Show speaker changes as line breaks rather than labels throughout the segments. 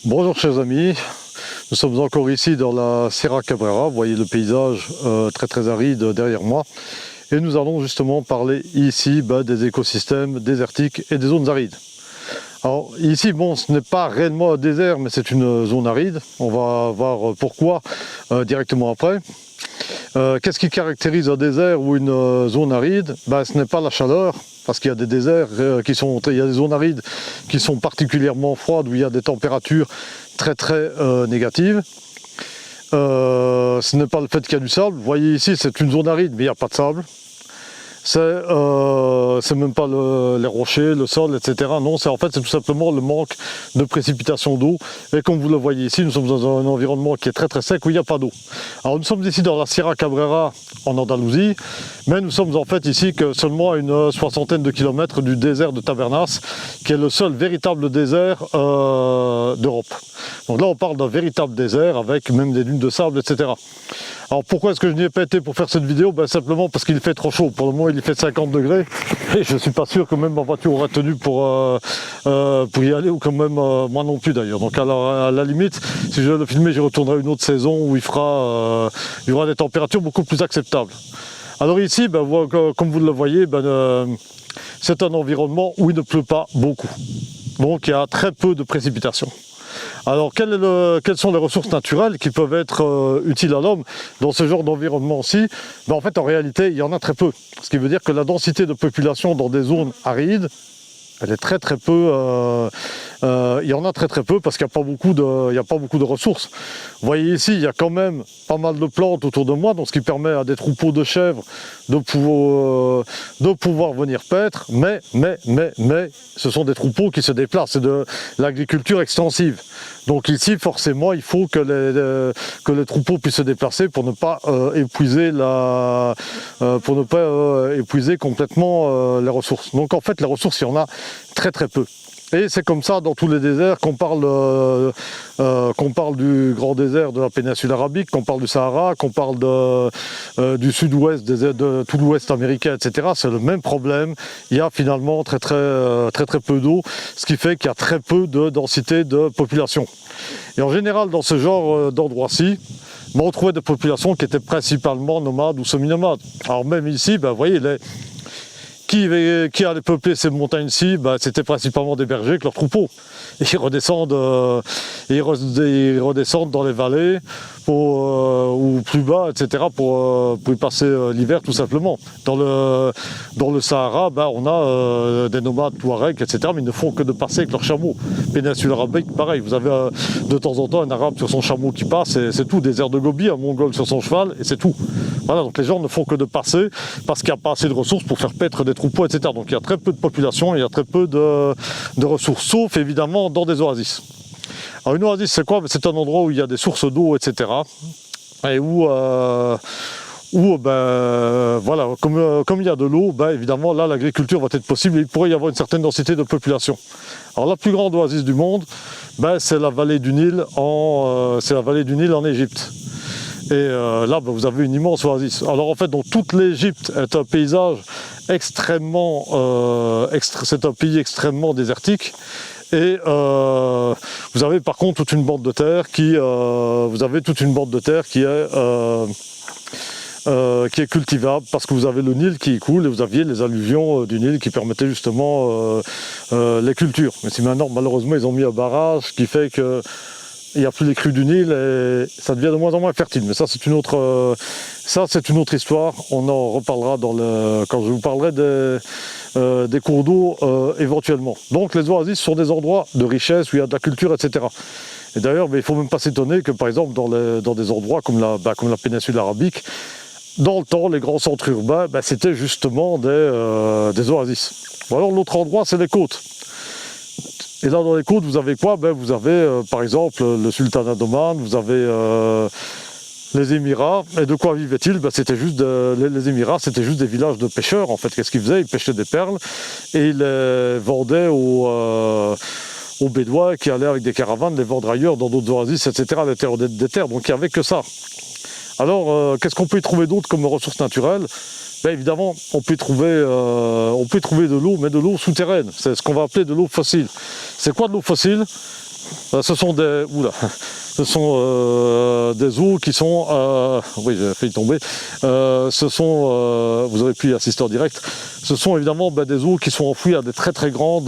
Bonjour chers amis, nous sommes encore ici dans la Sierra Cabrera, vous voyez le paysage très aride derrière moi. Et nous allons justement parler ici des écosystèmes désertiques et des zones arides. Alors ici, bon, ce n'est pas réellement un désert, mais c'est une zone aride. On va voir pourquoi directement après. Qu'est-ce qui caractérise un désert ou une zone aride? Ce n'est pas la chaleur, parce qu'il y a des déserts il y a des zones arides qui sont particulièrement froides, où il y a des températures très négatives. Ce n'est pas le fait qu'il y a du sable. Vous voyez ici, c'est une zone aride, mais il n'y a pas de sable. C'est même pas les rochers, le sol, etc. Non, c'est tout simplement le manque de précipitation d'eau. Et comme vous le voyez ici, nous sommes dans un environnement qui est très sec, où il n'y a pas d'eau. Alors nous sommes ici dans la Sierra Cabrera, en Andalousie, mais nous sommes en fait ici que seulement à une soixantaine de kilomètres du désert de Tabernas, qui est le seul véritable désert d'Europe. Donc là, on parle d'un véritable désert, avec même des dunes de sable, etc. Alors pourquoi est-ce que je n'y ai pas été pour faire cette vidéo? Simplement parce qu'il fait trop chaud. Pour le moment, il fait 50 degrés et je ne suis pas sûr que même ma voiture aura tenu pour y aller, ou quand même moi non plus d'ailleurs. Donc à la limite, si je veux le filmer, j'y retournerai une autre saison où il y aura des températures beaucoup plus acceptables. Alors ici, comme vous le voyez, c'est un environnement où il ne pleut pas beaucoup. Donc il y a très peu de précipitations. Alors quelles sont les ressources naturelles qui peuvent être utiles à l'homme dans ce genre d'environnement-ci? En fait, en réalité, il y en a très peu. Ce qui veut dire que la densité de population dans des zones arides, elle est très peu, il y en a très peu, parce qu'il n'y a pas beaucoup de ressources. Vous voyez ici, il y a quand même pas mal de plantes autour de moi, donc ce qui permet à des troupeaux de chèvres de pouvoir venir paître, mais ce sont des troupeaux qui se déplacent, c'est de l'agriculture extensive. Donc ici, forcément, il faut que les troupeaux puissent se déplacer pour ne pas épuiser complètement les ressources. Donc en fait, les ressources, il y en a très peu. Et c'est comme ça dans tous les déserts, qu'on parle du grand désert de la péninsule arabique, qu'on parle du Sahara, qu'on parle du sud-ouest, de tout l'ouest américain, etc. C'est le même problème. Il y a finalement très peu d'eau, ce qui fait qu'il y a très peu de densité de population. Et en général, dans ce genre d'endroits-ci, on trouvait des populations qui étaient principalement nomades ou semi-nomades. Alors même ici, vous voyez, qui allait peupler ces montagnes-ci? C'était principalement des bergers avec leurs troupeaux. Et ils redescendent dans les vallées ou plus bas, etc. pour y passer l'hiver tout simplement. Dans le Sahara, on a des nomades touaregs, etc. Mais ils ne font que de passer avec leurs chameaux. Péninsule arabique, pareil. Vous avez de temps en temps un arabe sur son chameau qui passe, et c'est tout. Désert de Gobi, un mongol sur son cheval, et c'est tout. Voilà, donc les gens ne font que de passer parce qu'il n'y a pas assez de ressources pour faire paître des troupeaux, etc. Donc il y a très peu de population, il y a très peu de ressources, sauf évidemment dans des oasis. Alors une oasis, c'est quoi? C'est un endroit où il y a des sources d'eau, etc. Et voilà, comme il y a de l'eau, évidemment là l'agriculture va être possible, et il pourrait y avoir une certaine densité de population. Alors la plus grande oasis du monde, c'est la vallée du Nil en Égypte. Et là, vous avez une immense oasis. Alors en fait, donc, toute l'Égypte est un paysage c'est un pays extrêmement désertique. Et vous avez par contre toute une bande de terre qui est cultivable, parce que vous avez le Nil qui coule, et vous aviez les alluvions du Nil qui permettaient justement les cultures. Mais si maintenant, malheureusement, ils ont mis un barrage qui fait que il n'y a plus les crues du Nil et ça devient de moins en moins fertile. Mais ça, c'est une autre histoire. On en reparlera quand je vous parlerai des cours d'eau éventuellement. Donc les oasis sont des endroits de richesse où il y a de la culture, etc. Et d'ailleurs, il ne faut même pas s'étonner que, par exemple, dans des endroits comme la péninsule arabique, dans le temps, les grands centres urbains, c'était justement des oasis. Ou alors l'autre endroit, c'est les côtes. Et là, dans les côtes, vous avez quoi? Vous avez, par exemple, le sultanat d'Oman, vous avez les Émirats. Et de quoi vivaient-ils? C'était juste les Émirats, c'était juste des villages de pêcheurs, en fait. Qu'est-ce qu'ils faisaient? Ils pêchaient des perles et ils les vendaient aux Bédouins qui allaient avec des caravanes les vendre ailleurs, dans d'autres oasis, etc., à l'intérieur des terres. Donc, il n'y avait que ça. Alors, qu'est-ce qu'on peut y trouver d'autre comme ressources naturelles? Évidemment, on peut trouver de l'eau, mais de l'eau souterraine. C'est ce qu'on va appeler de l'eau fossile. C'est quoi de l'eau fossile? ce sont des... Oula, ce sont des eaux qui sont... oui, j'ai failli tomber. Ce sont... vous aurez pu y assister en direct. Ce sont évidemment des eaux qui sont enfouies à des très très grandes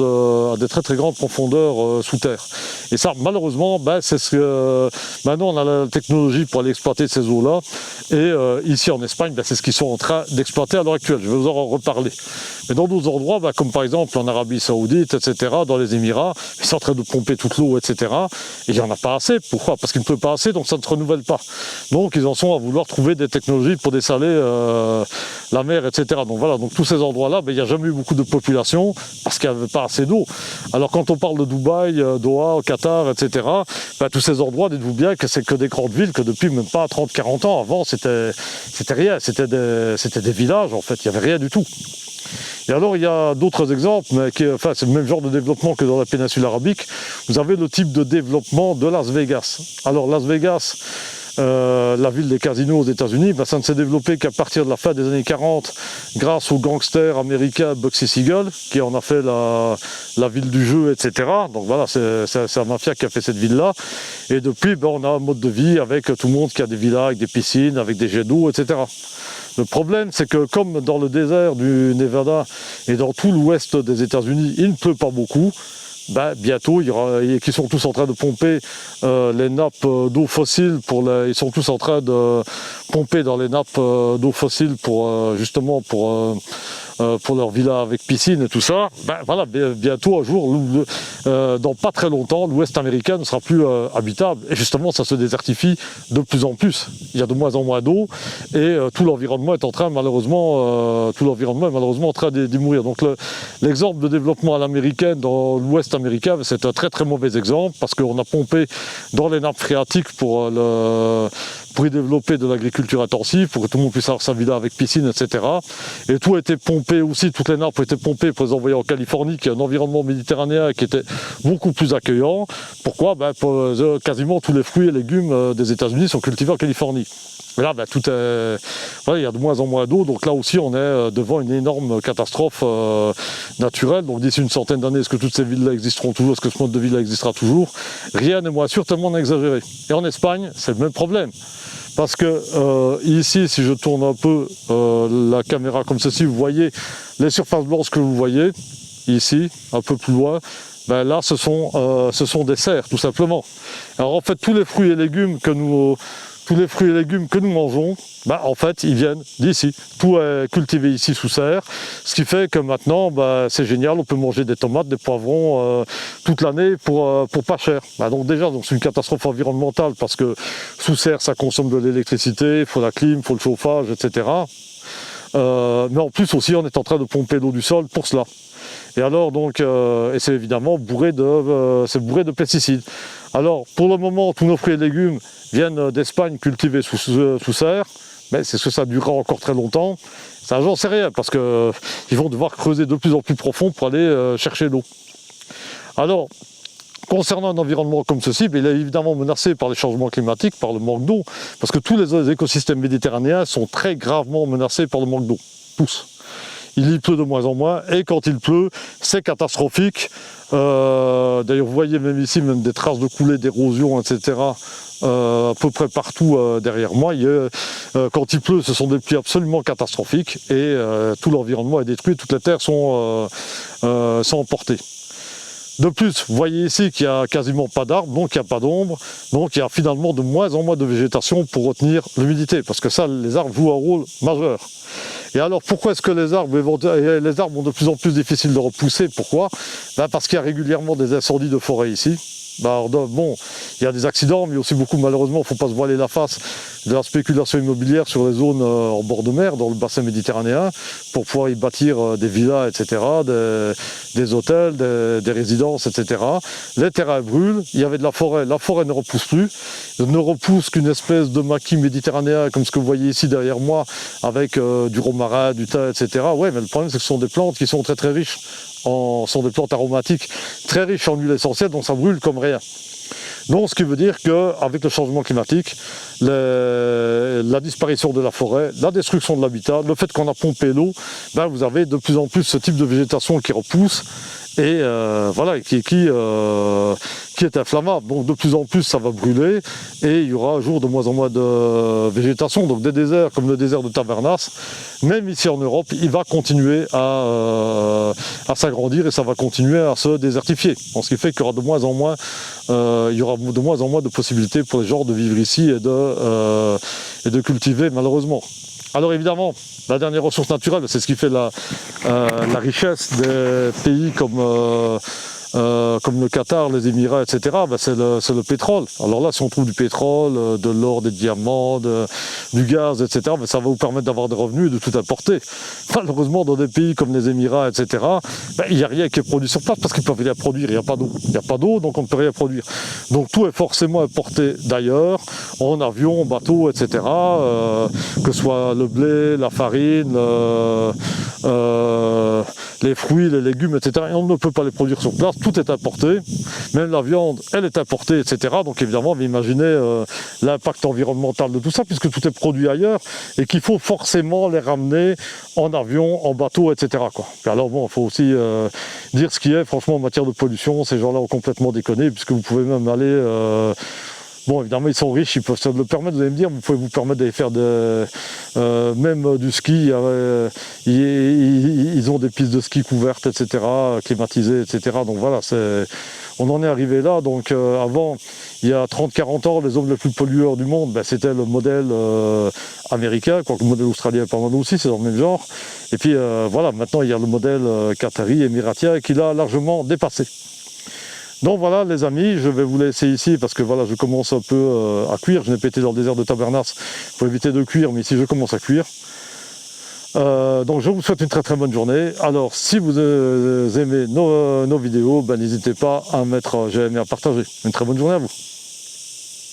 profondeurs sous terre. Et ça, malheureusement, c'est ce que... maintenant, on a la technologie pour aller exploiter ces eaux-là. Et ici, en Espagne, c'est ce qu'ils sont en train d'exploiter à l'heure actuelle. Je vais vous en reparler. Mais dans d'autres endroits, comme par exemple en Arabie Saoudite, etc., dans les Émirats, ils sont en train de pomper toute l'eau, etc. Et il n'y en a pas assez. Pourquoi? Parce qu'il ne pleut pas assez, donc ça ne se renouvelle pas. Donc ils en sont à vouloir trouver des technologies pour dessaler la mer, etc. Donc voilà, donc tous ces endroits-là, il n'y a jamais eu beaucoup de population parce qu'il n'y avait pas assez d'eau. Alors quand on parle de Dubaï, Doha, Qatar, etc., tous ces endroits, dites-vous bien que c'est que des grandes villes, que depuis même pas 30-40 ans, avant c'était rien, c'était des villages en fait, il n'y avait rien du tout. Et alors il y a d'autres exemples, mais c'est le même genre de développement que dans la péninsule arabique. Vous avez le type de développement de Las Vegas. Alors Las Vegas, la ville des casinos aux États-Unis, ça ne s'est développé qu'à partir de la fin des années 40, grâce au gangster américain Bugsy Siegel, qui en a fait la ville du jeu, etc. Donc voilà, c'est la mafia qui a fait cette ville-là. Et depuis, on a un mode de vie avec tout le monde qui a des villas, avec des piscines, avec des jets d'eau, etc. Le problème, c'est que comme dans le désert du Nevada et dans tout l'ouest des États-Unis, il ne pleut pas beaucoup, bientôt, ils sont tous en train de pomper les nappes d'eau fossile, ils sont tous en train de pomper dans les nappes d'eau fossile justement pour leur villa avec piscine et tout ça. Voilà, bientôt, un jour, dans pas très longtemps, l'ouest américain ne sera plus habitable. Et justement, ça se désertifie de plus en plus. Il y a de moins en moins d'eau et tout l'environnement est malheureusement en train d'y mourir. Donc l'exemple de développement à l'américaine dans l'ouest américain, c'est un très très mauvais exemple parce qu'on a pompé dans les nappes phréatiques pour y développer de l'agriculture intensive, pour que tout le monde puisse avoir sa villa avec piscine, etc. Et tout a été pompé aussi, toutes les nappes ont été pompées pour les envoyer en Californie, qui est un environnement méditerranéen qui était beaucoup plus accueillant. Pourquoi? Quasiment tous les fruits et légumes des États-Unis sont cultivés en Californie. Mais là, tout est... voilà, il y a de moins en moins d'eau, donc là aussi on est devant une énorme catastrophe naturelle. Donc d'ici une centaine d'années, est-ce que toutes ces villes-là existeront toujours? Est-ce que ce mode de vie-là existera toujours? Rien n'est moins sûr, tellement on a exagéré. Et en Espagne, c'est le même problème. Parce que ici, si je tourne un peu la caméra comme ceci, vous voyez les surfaces blanches que vous voyez, ici, un peu plus loin, là ce sont des serres, tout simplement. Alors en fait, tous les fruits et légumes que nous mangeons, en fait, ils viennent d'ici. Tout est cultivé ici sous serre, ce qui fait que maintenant, c'est génial, on peut manger des tomates, des poivrons toute l'année pour pas cher. Donc déjà, c'est une catastrophe environnementale parce que sous serre, ça consomme de l'électricité, il faut la clim, il faut le chauffage, etc. Mais en plus aussi, on est en train de pomper l'eau du sol pour cela. Et alors et c'est évidemment bourré de pesticides. Alors pour le moment, tous nos fruits et légumes viennent d'Espagne cultivés sous serre, mais c'est ce que ça durera encore très longtemps. Ça, j'en sais rien, parce qu'ils vont devoir creuser de plus en plus profond pour aller chercher l'eau. Alors, concernant un environnement comme ceci, il est évidemment menacé par les changements climatiques, par le manque d'eau, parce que tous les écosystèmes méditerranéens sont très gravement menacés par le manque d'eau, tous. Il y pleut de moins en moins, et quand il pleut, c'est catastrophique. D'ailleurs, vous voyez même ici des traces de coulées, d'érosion, etc. À peu près partout derrière moi. Quand il pleut, ce sont des pluies absolument catastrophiques, et tout l'environnement est détruit, toutes les terres sont emportées. De plus, vous voyez ici qu'il n'y a quasiment pas d'arbres, donc il n'y a pas d'ombre, donc il y a finalement de moins en moins de végétation pour retenir l'humidité, parce que ça, les arbres jouent un rôle majeur. Et alors pourquoi est-ce que les arbres ont de plus en plus difficile de repousser? Pourquoi? Parce qu'il y a régulièrement des incendies de forêt ici. Bon, il y a des accidents, mais aussi beaucoup, malheureusement, il ne faut pas se voiler la face, de la spéculation immobilière sur les zones en bord de mer, dans le bassin méditerranéen, pour pouvoir y bâtir des villas, etc., des hôtels, des résidences, etc. Les terrains brûlent, il y avait de la forêt ne repousse plus, ne repousse qu'une espèce de maquis méditerranéen, comme ce que vous voyez ici derrière moi, avec du romarin, du thym, etc. Ouais, mais le problème, c'est que ce sont des plantes qui sont très très riches, sont des plantes aromatiques très riches en huile essentielle, donc ça brûle comme rien. Donc ce qui veut dire qu'avec le changement climatique, la disparition de la forêt, la destruction de l'habitat, le fait qu'on a pompé l'eau, vous avez de plus en plus ce type de végétation qui repousse et voilà, qui qui est inflammable. Donc de plus en plus ça va brûler et il y aura un jour de moins en moins de végétation. Donc des déserts comme le désert de Tabernas, même ici en Europe, il va continuer à s'agrandir et ça va continuer à se désertifier. Donc, ce qui fait qu'il y aura de moins en moins, de possibilités pour les gens de vivre ici et de cultiver malheureusement. Alors évidemment, la dernière ressource naturelle, c'est ce qui fait la richesse des pays comme le Qatar, les Émirats, etc., ben c'est le pétrole. Alors là, si on trouve du pétrole, de l'or, des diamants, du gaz, etc., ben ça va vous permettre d'avoir des revenus et de tout importer. Malheureusement, dans des pays comme les Émirats, etc., ben, il n'y a rien qui est produit sur place parce qu'ils ne peuvent rien produire, il n'y a pas d'eau. Il n'y a pas d'eau, donc on ne peut rien produire. Donc tout est forcément importé d'ailleurs, en avion, en bateau, etc., que ce soit le blé, la farine, les fruits, les légumes, etc., et on ne peut pas les produire sur place. Tout est importé, même la viande, elle est importée, etc. Donc évidemment, vous imaginez l'impact environnemental de tout ça, puisque tout est produit ailleurs, et qu'il faut forcément les ramener en avion, en bateau, etc., quoi. Et alors bon, il faut aussi dire ce qui est, franchement, en matière de pollution, ces gens-là ont complètement déconné, puisque vous pouvez même aller... Bon, évidemment, ils sont riches, ils peuvent se le permettre, vous allez me dire, vous pouvez vous permettre d'aller faire même du ski, ils ont des pistes de ski couvertes, etc., climatisées, etc. Donc voilà, on en est arrivé là. Donc avant, il y a 30-40 ans, les zones les plus pollueurs du monde, ben, c'était le modèle américain, quoique le modèle australien est pas mal aussi, c'est dans le même genre. Et puis voilà, maintenant il y a le modèle qatari, émiratien, qui l'a largement dépassé. Donc voilà les amis, je vais vous laisser ici parce que voilà, je commence un peu à cuire. Je n'ai pas été dans le désert de Tabernas pour éviter de cuire, mais ici je commence à cuire. Donc je vous souhaite une très très bonne journée. Alors si vous aimez nos vidéos, ben, n'hésitez pas à mettre j'aime et à partager. Une très bonne journée à vous.